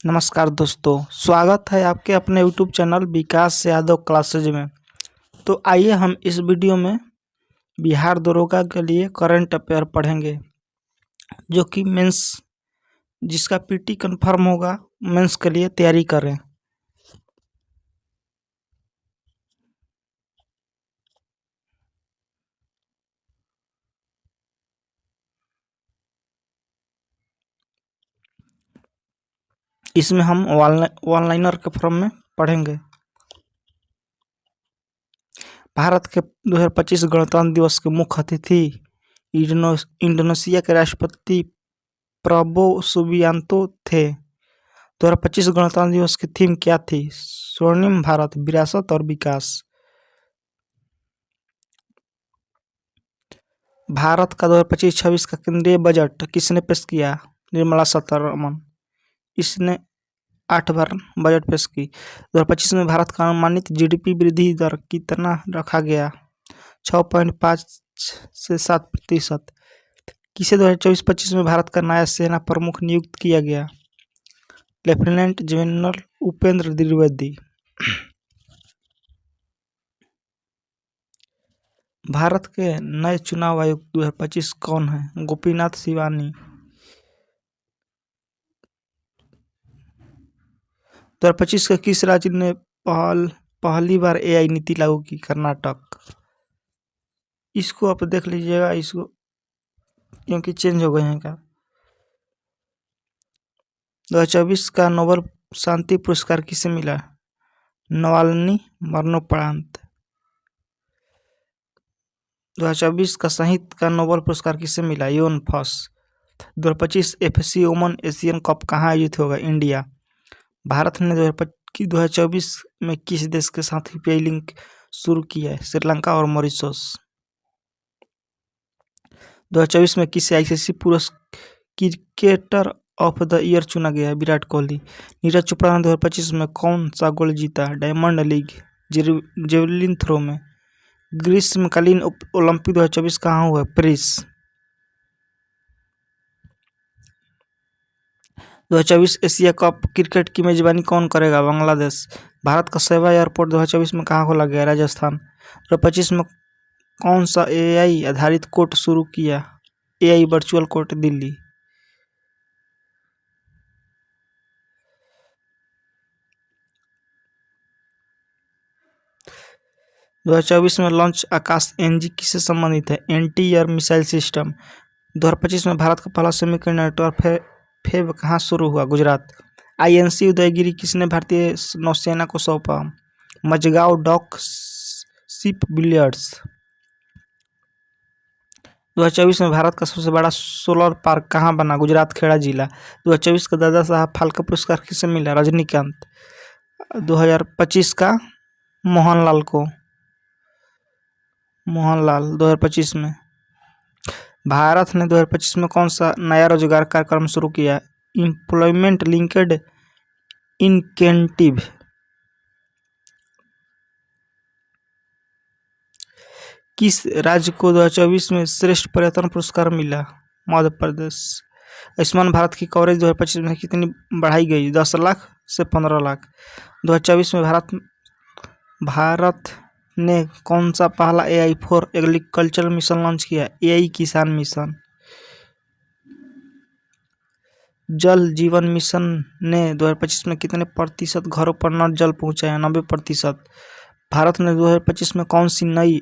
नमस्कार दोस्तों, स्वागत है आपके अपने यूट्यूब चैनल विकास यादव क्लासेज में। तो आइए हम इस वीडियो में बिहार दरोगा के लिए करंट अफेयर पढ़ेंगे, जो कि मेंस जिसका पीटी कंफर्म होगा मेंस के लिए तैयारी करें। इसमें हम वन लाइनर के फॉर्म में पढ़ेंगे। भारत के 2025 गणतंत्र दिवस के मुख्य अतिथि इंडोनेशिया के राष्ट्रपति प्रबोवो सुबियांतो थे। 2025 गणतंत्र दिवस की थीम क्या थी? स्वर्णिम भारत, विरासत और विकास। भारत का 2025-26 का केंद्रीय बजट किसने पेश किया? निर्मला सीतारमण। इसने 8 बार बजट पेश की। 2025 में भारत का अनुमानित जीडीपी वृद्धि दर कितना रखा गया? 6.5 से 7%। किसे 2024-25 में भारत का नया सेना प्रमुख नियुक्त किया गया? Lieutenant general Upendra Dwivedi. भारत के नए चुनाव आयुक्त 2025 कौन है? गोपीनाथ शिवानी। 2025 के किस राज्य ने पहली बार एआई नीति लागू की? कर्नाटक। इसको आप देख लीजिएगा, इसको क्योंकि चेंज हो गए हैं क्या। 2024 का नोबेल शांति पुरस्कार किसे मिला? नवाल्नी मरणोपरांत। 2024 का साहित्य का नोबेल पुरस्कार किसे मिला? Jon Fosse. 2025 FC women Asian cup कहाँ आयोजित होगा? इंडिया। भारत ने 2024 में किस देश के साथ यूपीआई लिंक शुरू किया है? श्रीलंका और मॉरिशस। 2024 में किसे आईसीसी पुरुष क्रिकेटर ऑफ द ईयर चुना गया है? विराट कोहली। नीरज चोपड़ा ने 2025 में कौन सा गोल्ड जीता? डायमंड लीग जेवलिन थ्रो में। ग्रीष्मकालीन ओलंपिक 2024 कहाँ हुआ? पेरिस। 2024 एशिया कप क्रिकेट की मेजबानी कौन करेगा? बांग्लादेश। भारत का सेवा एयरपोर्ट 2024 में कहाँ खोला गया? राजस्थान। 2025 में कौन सा एआई आधारित कोर्ट शुरू किया? AI virtual court Delhi. 2024 में लॉन्च आकाश एनजी किससे संबंधित है? Anti air missile system. 2025 में भारत का पहला सेमीकंडक्टर फैब कहाँ शुरू हुआ? गुजरात। आईएनसी उदयगिरी किसने भारतीय नौसेना को सौंपा? Mazagaon dock ship builders. 2024 में भारत का सबसे बड़ा सोलर पार्क कहाँ बना? गुजरात, खेड़ा जिला। 2024 का दादा साहब फाल्के पुरस्कार किसे मिला? रजनीकांत। 2025 का मोहनलाल को। मोहनलाल 2025 में। भारत ने 2025 में कौन सा नया रोजगार कार्यक्रम शुरू किया? Employment linked incentive. किस राज्य को 2024 में श्रेष्ठ पर्यटन पुरस्कार मिला? मध्य प्रदेश। आयुष्मान भारत की कवरेज 2025 में कितनी बढ़ाई गई? 10 लाख से 15 लाख। 2024 में भारत ने कौन सा पहला AI for agriculture mission launch किया? एआई किसान मिशन। जल जीवन मिशन ने 2025 में कितने प्रतिशत घरों पर नल जल पहुंचाया? 90%। भारत ने 2025 में कौन सी नई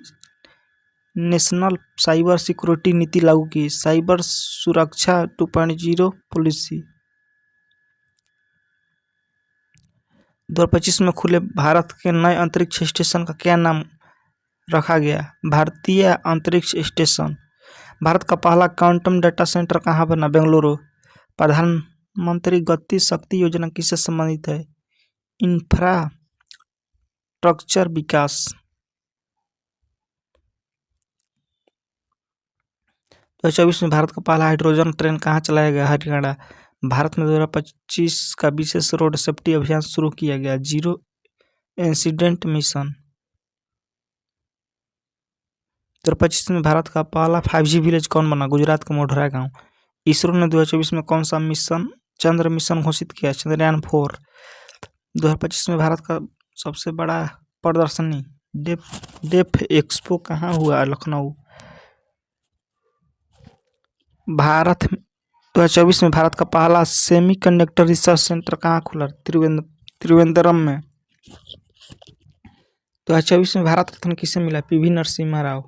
नेशनल साइबर सिक्योरिटी नीति लागू की? साइबर सुरक्षा 2.0 पॉलिसी। 2025 में खुले भारत के नए अंतरिक्ष स्टेशन का क्या नाम रखा गया? भारतीय अंतरिक्ष स्टेशन। भारत का पहला क्वांटम डेटा सेंटर कहाँ बना? बेंगलुरु। प्रधानमंत्री गति शक्ति योजना किससे संबंधित है? इंफ्रास्ट्रक्चर विकास। 2024 में भारत का पहला हाइड्रोजन ट्रेन कहाँ चलाया गया? हरियाणा। भारत में 2025 का विशेष रोड सेफ्टी अभियान शुरू किया गया? Zero incident mission. 2025 में भारत का पहला 5G विलेज कौन बना? गुजरात का मोढेरा गांव। इसरो ने 2024 में कौन सा मिशन चंद्र मिशन घोषित किया, चंद्रयान-4। 2025 में भारत का सबसे बड़ा प्रदर्शनी डेफ एक्सपो कहाँ हुआ? लखनऊ। 2024 में भारत का पहला सेमीकंडक्टर रिसर्च सेंटर कहाँ खुला? त्रिवेंद्रम में। 2024 में भारत रत्न किसे मिला? पीवी नरसिम्हा राव।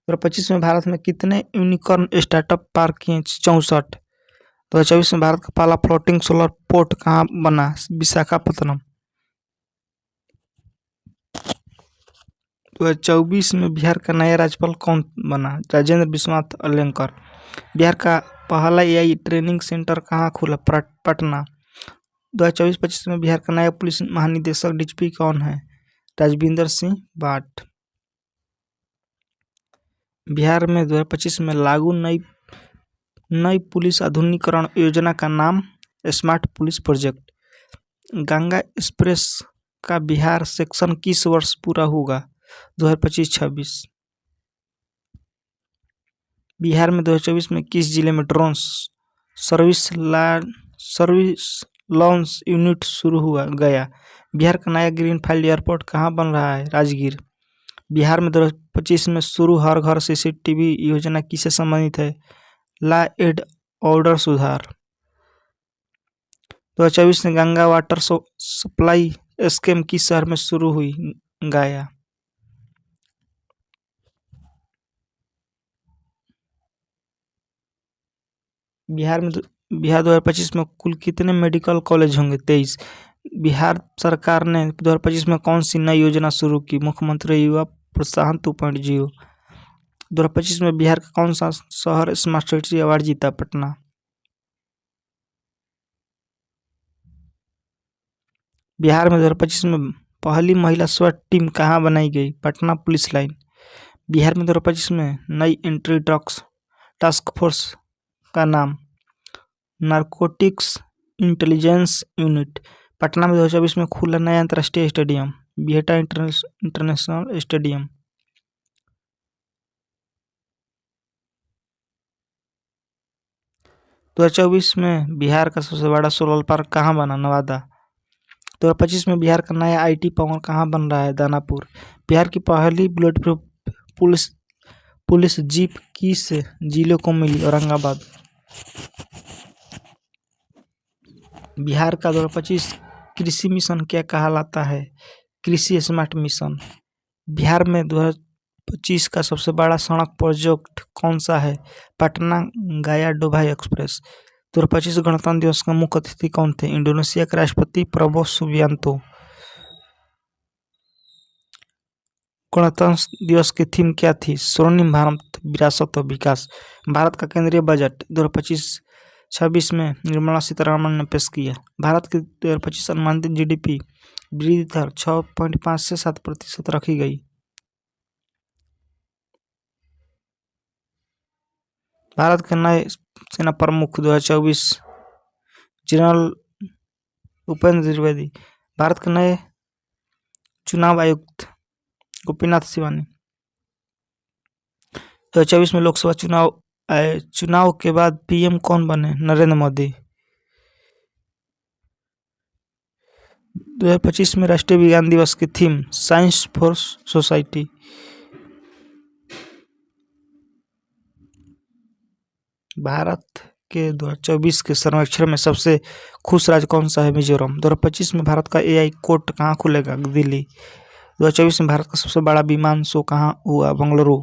2025 में भारत में कितने यूनिकॉर्न स्टार्टअप पार्क किए? 64। 2024 में भारत का पहला फ्लोटिंग सोलर पोर्ट कहाँ बना? विशाखापत्तनम। 2024 में बिहार का नया राज्यपाल कौन बना? राजेंद्र विश्वनाथ अलेंकर। बिहार का पहला एआई ट्रेनिंग सेंटर कहाँ खुला? पटना। 2024-25 में बिहार का नया पुलिस महानिदेशक डीजीपी कौन है? राजविंदर सिंह भाट। बिहार में 2025 में लागू नई पुलिस आधुनिकीकरण योजना का नाम smart police project. Ganga express का बिहार सेक्शन किस वर्ष पूरा होगा? 2025-26। बिहार में 2024 में किस जिले में ड्रोन सर्विस लॉन्च यूनिट शुरू हुआ? गया। बिहार का नया ग्रीनफील्ड एयरपोर्ट कहाँ बन रहा है? राजगीर। बिहार में 2025 में शुरू हर घर सीसीटीवी योजना किससे संबंधित है? लॉ एंड ऑर्डर सुधार। 2024 में गंगा वाटर सप्लाई स्कीम किस शहर में शुरू हुई? गया। बिहार 2025 में कुल कितने मेडिकल कॉलेज होंगे? 23। बिहार सरकार ने 2025 में कौन सी नई योजना शुरू की? मुख्यमंत्री युवा प्रोत्साहन 2.0। 2025 में बिहार का कौन सा शहर स्मार्ट सिटी अवार्ड जीता? पटना। बिहार में 2025 में पहली महिला स्वैट टीम कहाँ बनाई गई? Patna police line. बिहार में 2025 में नई एंटी ड्रग्स टास्क फोर्स का नाम नारकोटिक्स इंटेलिजेंस यूनिट। पटना में 2024 में खुला नया अंतर्राष्ट्रीय स्टेडियम बिहटा इंटरनेशनल स्टेडियम। दो 2024 में बिहार का सबसे बड़ा सोलर पार्क कहाँ बना? नवादा। 2025 में बिहार का नया आईटी पार्क कहाँ बन रहा है? दानापुर। बिहार की पहली बुलेट प्रूफ पुलिस जीप किस जिले को मिली? औरंगाबाद। बिहार का 2025 कृषि मिशन क्या कहलाता है? कृषि स्मार्ट मिशन। बिहार में 2025 का सबसे बड़ा सड़क प्रोजेक्ट कौन सा है? पटना गया डोभा एक्सप्रेस। 2025 गणतंत्र दिवस का मुख्य अतिथि कौन थे? इंडोनेशिया के राष्ट्रपति प्रबोवो सुबियांतो। गणतंत्र दिवस की थीम क्या थी? स्वर्णिम भारत विरासत और विकास। भारत का केंद्रीय बजट 2025-26 में निर्मला सीतारमण ने पेश किया। भारत की 2025 अनुमानित जीडीपी वृद्धि दर 6.5 से 7% रखी गई। भारत के नए सेना प्रमुख 2024 जनरल उपेंद्र द्विवेदी। भारत के नए चुनाव आयुक्त गोपीनाथ सिवानी। 2024 में लोकसभा चुनाव के बाद पीएम कौन बने? नरेंद्र मोदी। 2025 में राष्ट्रीय विज्ञान दिवस की theme science for society. Bharat के 2024 के सर्वेक्षण में सबसे खुश राज्य कौन सा है? मिजोरम। 2025 में भारत का एआई कोर्ट कहाँ खुलेगा? दिल्ली। 2024 में भारत का सबसे बड़ा विमान शो कहाँ हुआ? बंगलुरु।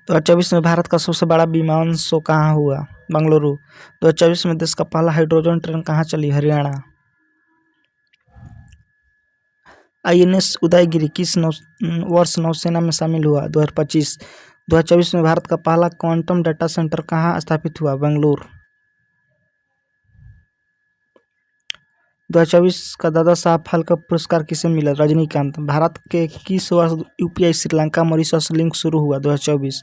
तो 2024 में भारत का सबसे बड़ा विमान शो कहाँ हुआ? बंगलुरु। 2024 में देश का पहला हाइड्रोजन ट्रेन कहाँ चली? हरियाणा। आईएनएस उदयगिरी किस वर्ष नौसेना में शामिल हुआ? 2025। 2024 में भारत का पहला क्वांटम डाटा सेंटर कहाँ स्थापित हुआ? बेंगलुरु। 2024 का दादा साहब फाल्के पुरस्कार किसे मिला? रजनीकांत। भारत के किस वर्ष यूपीआई श्रीलंका मॉरिशस लिंक शुरू हुआ? 2024।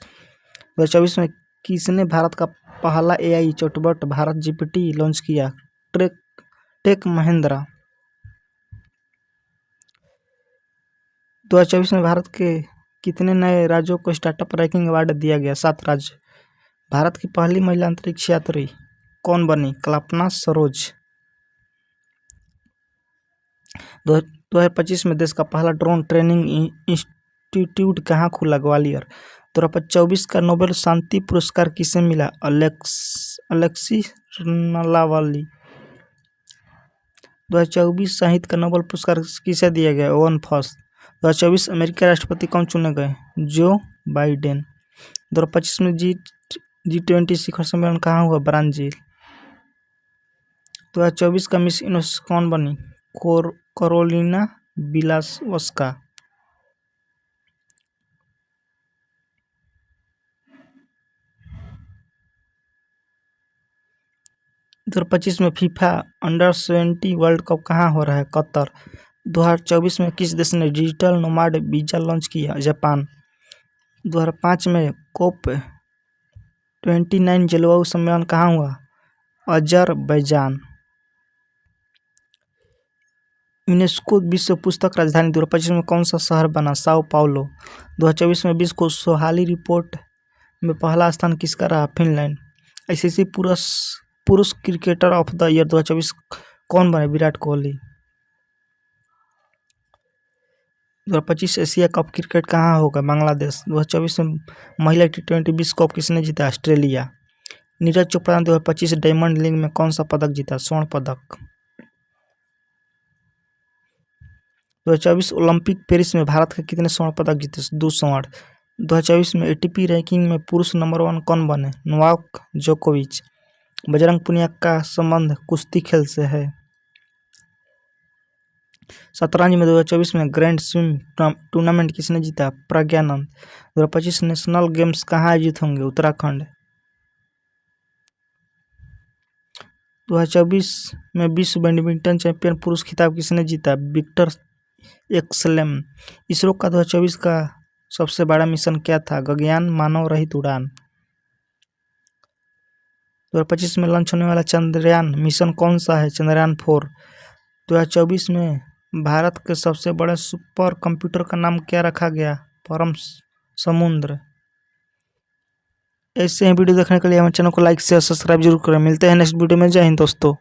2024 में किसने भारत का पहला AI chatbot Bharat GPT launch किया? टेक महिंद्रा। 2024 में भारत के कितने नए राज्यों को स्टार्टअप रैंकिंग अवार्ड दिया गया? 7 राज्य। भारत की पहली महिला अंतरिक्ष यात्री कौन बनी? कल्पना सरोज। 2025 में देश का पहला ड्रोन ट्रेनिंग इंस्टीट्यूट कहाँ खुला? ग्वालियर। 2024 का नोबेल शांति पुरस्कार किसे मिला? Alexei Navalny. 2024 साहित्य का नोबेल पुरस्कार किसे दिया गया? Oven FOSS. 2024 अमेरिकी राष्ट्रपति कौन चुने गए? Joe Biden. 2025 में G20 शिखर सम्मेलन कहाँ हुआ? ब्राजील। 2024 का मिस यूनिवर्स कौन बनी? Carolina Bielawska. 2025 में फीफा अंडर-17 वर्ल्ड कप कहाँ हो रहा है? कतर। 2024 में किस देश ने डिजिटल नोमाड वीजा लॉन्च किया? जापान। 2005 में COP29 जलवायु सम्मेलन कहाँ हुआ? अजरबैजान। यूनेस्को विश्व पुस्तक राजधानी 2025 में कौन सा शहर बना? Sao Paulo. 2024 में विश्व खुशहाली रिपोर्ट में पहला स्थान किसका रहा? फिनलैंड। आईसीसी पुरुष क्रिकेटर ऑफ द ईयर 2024 कौन बने? Virat Kohli. 2025 Asia cup cricket कहाँ होगा? बांग्लादेश। 2024 में महिला T20 विश्व कप किसने जीता? ऑस्ट्रेलिया। नीरज चोपड़ा ने 2025 डायमंड लीग में कौन सा पदक जीता? स्वर्ण पदक। 2024 ओलंपिक पेरिस में भारत के कितने स्वर्ण पदक जीते? 2 स्वर्ण। 2024 में ATP रैंकिंग में पुरुष नंबर 1 कौन बने? नोवाक जोकोविच। बजरंग पुनिया का संबंध कुश्ती खेल से है। शतरंज में 2024 में ग्रैंड स्लैम टूर्नामेंट किसने जीता? प्रज्ञानंद। 2025 नेशनल गेम्स कहाँ आयोजित होंगे? उत्तराखंड। 2024 में विश्व बैडमिंटन चैंपियन पुरुष खिताब किसने जीता? Victor exclaim. इसरो का 2024 का सबसे बड़ा मिशन क्या था? गगनयान मानव रहित उड़ान। 2025 में लॉन्च होने वाला चंद्रयान मिशन कौन सा है? चंद्रयान 4। 2024 में भारत के सबसे बड़े सुपर कंप्यूटर का नाम क्या रखा गया? परम समुद्र। ऐसे ही वीडियो देखने के लिए हमारे चैनल को लाइक शेयर सब्सक्राइब जरूर करें। मिलते हैं नेक्स्ट वीडियो में। जय हिंद दोस्तों।